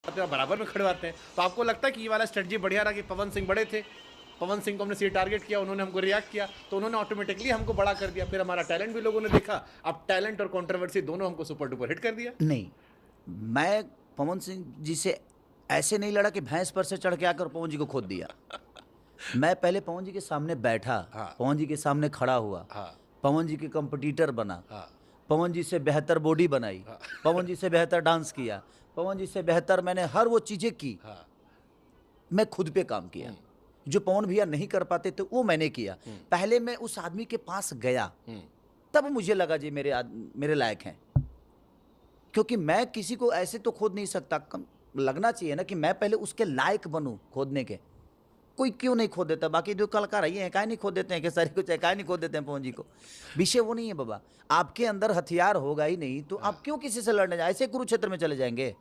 बराबर में खड़े आते हैं। तो आपको लगता है कि ये वाला स्ट्रेटजी बढ़िया रहा कि पवन सिंह बड़े थे, पवन सिंह को हमने सीधे टारगेट किया, उन्होंने हमको रिएक्ट किया, तो उन्होंने ऑटोमेटिकली हमको बड़ा कर दिया, फिर हमारा टैलेंट भी लोगों ने देखा, अब टैलेंट और कंट्रोवर्सी दोनों हमको सुपर डुपर हिट कर दिया। नहीं, मैं पवन सिंह जी से ऐसे नहीं लड़ा कि भैंस पर से चढ़ के आकर पवन जी को खोद दिया। मैं पहले पवन जी के सामने बैठा, हाँ। पवन जी के सामने खड़ा हुआ, हाँ। पवन जी के कंपटीटर बना, हाँ। पवन जी से बेहतर बॉडी बनाई, हाँ। पवन जी से बेहतर डांस किया, पवन जी से बेहतर मैंने हर वो चीजें की। हाँ। मैं खुद पे काम किया, जो पवन भैया नहीं कर पाते थे वो मैंने किया। पहले मैं उस आदमी के पास गया, तब मुझे लगा जी मेरे लायक हैं, क्योंकि मैं किसी को ऐसे तो खोद नहीं सकता। लगना चाहिए ना कि मैं पहले उसके लायक बनूं खोदने के। कोई क्यों नहीं खोद देता? बाकी जो कलाकार है काहे नहीं खोद देते हैं, खेसारी को चाहे काहे नहीं खोद देते हैं पवन जी को। विषय वो नहीं है बाबा, आपके अंदर हथियार होगा ही नहीं तो आप क्यों किसी से लड़ने जाए? ऐसे कुरुक्षेत्र में चले जाएंगे।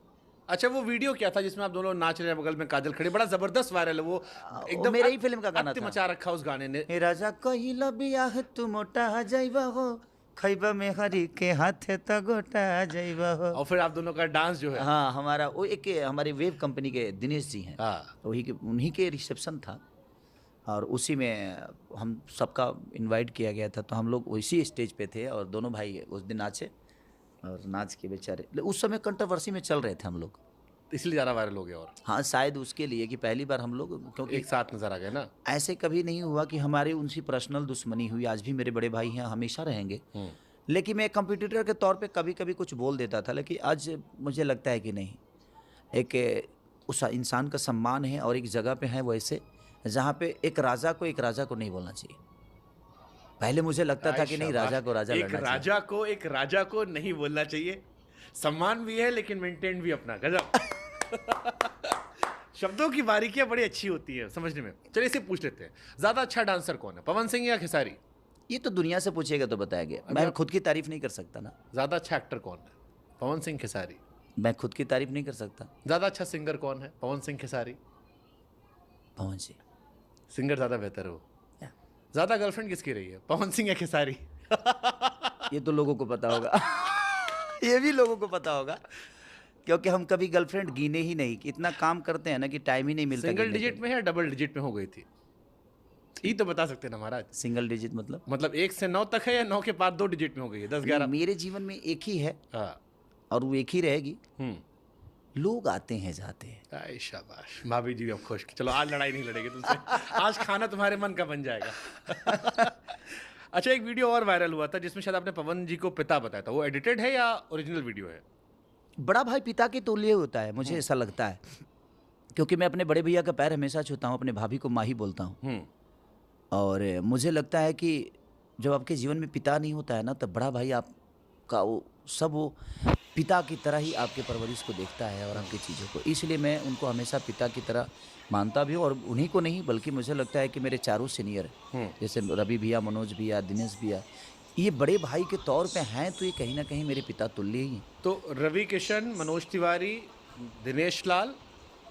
अच्छा, वो वीडियो क्या था जिसमें आप दोनों नाच रहे हैं, बगल में काजल खड़ी, बड़ा जबरदस्त वायरल है वो, एकदम मेरे ही फिल्म का गाना था। मचा रखा उस गाने ने। हे राजा कहिला बियाह तू मोटा जाइबा हो, खैबा में हरी के हाथे त गोटा जाइबा हो। और फिर आप दोनों का डांस जो है, हाँ, हमारा वो एक हमारी वेब कंपनी के दिनेश जी हैं, हाँ, उन्हीं के रिसेप्शन था और उसी में हम सबका इनवाइट किया गया था, तो हम लोग उसी स्टेज पे थे और दोनों भाई उस दिन नाचे और नाच के बेचारे उस समय कंट्रोवर्सी में चल रहे थे हम लोग, इसलिए ज़्यादा वायरल हो गया। और हाँ, शायद उसके लिए कि पहली बार हम लोग, क्योंकि एक साथ नजर आ गए ना। ऐसे कभी नहीं हुआ कि हमारी उनसे पर्सनल दुश्मनी हुई। आज भी मेरे बड़े भाई हैं, हमेशा रहेंगे। लेकिन मैं कंपटीटर के तौर पे कभी कभी कुछ बोल देता था, लेकिन आज मुझे लगता है कि नहीं, एक उस इंसान का सम्मान है और एक जगह पे है वैसे जहाँ पे एक राजा को नहीं बोलना चाहिए। पहले मुझे लगता था कि नहीं, राजा को राजा लड़ना चाहिए। एक राजा को नहीं बोलना चाहिए। सम्मान भी है लेकिन मेंटेन भी अपना। गजब। शब्दों की बारीकियां बड़ी अच्छी होती है समझने में। चलिए इसे पूछ लेते हैं, ज्यादा अच्छा डांसर कौन है, पवन सिंह या खेसारी? ये तो दुनिया से पूछेगा तो बताएंगे, मैं खुद की तारीफ नहीं कर सकता ना। ज्यादा अच्छा एक्टर कौन है, पवन सिंह खेसारी? मैं खुद की तारीफ नहीं कर सकता। ज्यादा अच्छा सिंगर कौन है, पवन सिंह खेसारी? पवन सिंह। सिंगर ज्यादा बेहतर हो। ज्यादा गर्लफ्रेंड किसकी रही है, पवन सिंह या खेसारी? ये तो लोगों को पता होगा। ये भी लोगों को पता होगा, क्योंकि हम कभी गर्लफ्रेंड गिने ही नहीं। इतना काम करते हैं ना कि टाइम ही नहीं मिलता। सिंगल डिजिट में है, डबल डिजिट में हो गई थी? ये तो बता सकते हैं ना महाराज। सिंगल डिजिट मतलब 1 से 9 तक है या 9 के बाद 2 डिजिट में हो गई है, 10-11? मेरे जीवन में एक ही है। हाँ। और वो एक ही रहेगी। लोग आते हैं जाते हैं। शाबाश, भाभी जी भी अब खुश। चलो आज लड़ाई नहीं लड़ेगी तुमसे। आज खाना तुम्हारे मन का बन जाएगा। अच्छा, एक वीडियो और वायरल हुआ था जिसमें शायद आपने पवन जी को पिता बताया था, वो एडिटेड है या ओरिजिनल वीडियो है? बड़ा भाई पिता के तुल्य होता है, मुझे ऐसा लगता है, क्योंकि मैं अपने बड़े भैया का पैर हमेशा छूता हूँ, अपने भाभी को माँ ही बोलता हूँ। और मुझे लगता है कि जब आपके जीवन में पिता नहीं होता है ना, तब बड़ा भाई आपका वो पिता की तरह ही आपके परवरिश को देखता है और आपकी चीज़ों को। इसलिए मैं उनको हमेशा पिता की तरह मानता भी हूँ। और उन्हीं को नहीं बल्कि मुझे लगता है कि मेरे चारों सीनियर, जैसे रवि भैया, मनोज भैया, दिनेश भैया, ये बड़े भाई के तौर पे हैं, तो ये कहीं ना कहीं मेरे पिता तुल्य ही हैं। तो रवि किशन, मनोज तिवारी, दिनेश लाल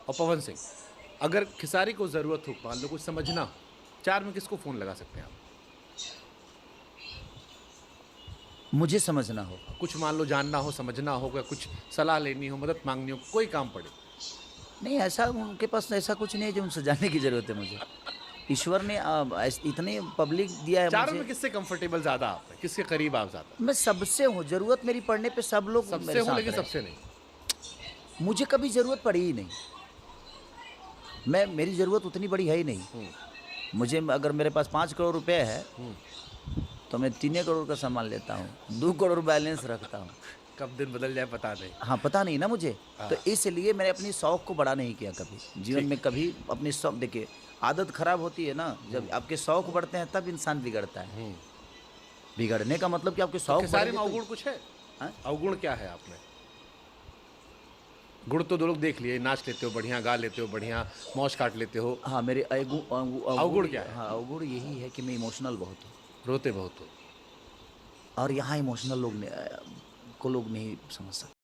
और पवन सिंह, अगर खेसारी को ज़रूरत हो, मान लो कुछ समझना हो, 4 में किसको फ़ोन लगा सकते हैं आप? मुझे समझना हो, कुछ मान लो जानना हो, समझना हो, कुछ सलाह लेनी हो, मदद मांगनी हो, कोई काम पड़े? नहीं, ऐसा उनके पास ऐसा कुछ नहीं है जो उनसे जानने की ज़रूरत है मुझे। ईश्वर ने इतने पब्लिक दिया है। 4 में किससे कंफर्टेबल ज़्यादा आप है, किसके करीब आप ज़्यादा? मैं सबसे हूँ, ज़रूरत मेरी पड़ने पे सब लोग सबसे हूँ, लेकिन सबसे नहीं। मुझे कभी ज़रूरत पड़ी ही नहीं। मेरी ज़रूरत उतनी बड़ी है ही नहीं। मुझे अगर मेरे पास 5 करोड़ रुपए है तो मैं 3 करोड़ का सामान लेता हूँ, 2 करोड़ बैलेंस रखता हूँ। कब दिन बदल जाए पता नहीं। हाँ, पता नहीं ना मुझे। तो इसलिए मैंने अपनी शौक को बड़ा नहीं किया कभी जीवन में। कभी अपनी शौक, देखिए आदत खराब होती है ना, जब आपके शौक बढ़ते हैं तब इंसान बिगड़ता है। बिगड़ने का मतलब कि आपके शौक सारे में अवगुण कुछ है? अवगुण क्या है आप में? गुण तो 2 लोग देख लिए, नाच लेते हो बढ़िया, गा लेते हो बढ़िया, मौज काट लेते हो। हाँ, मेरे अवगुण क्या है? हाँ, अवगुण यही है कि मैं इमोशनल बहुत हूँ, रोते बहुत हो। और यहाँ इमोशनल लोग को लोग नहीं समझ सकते।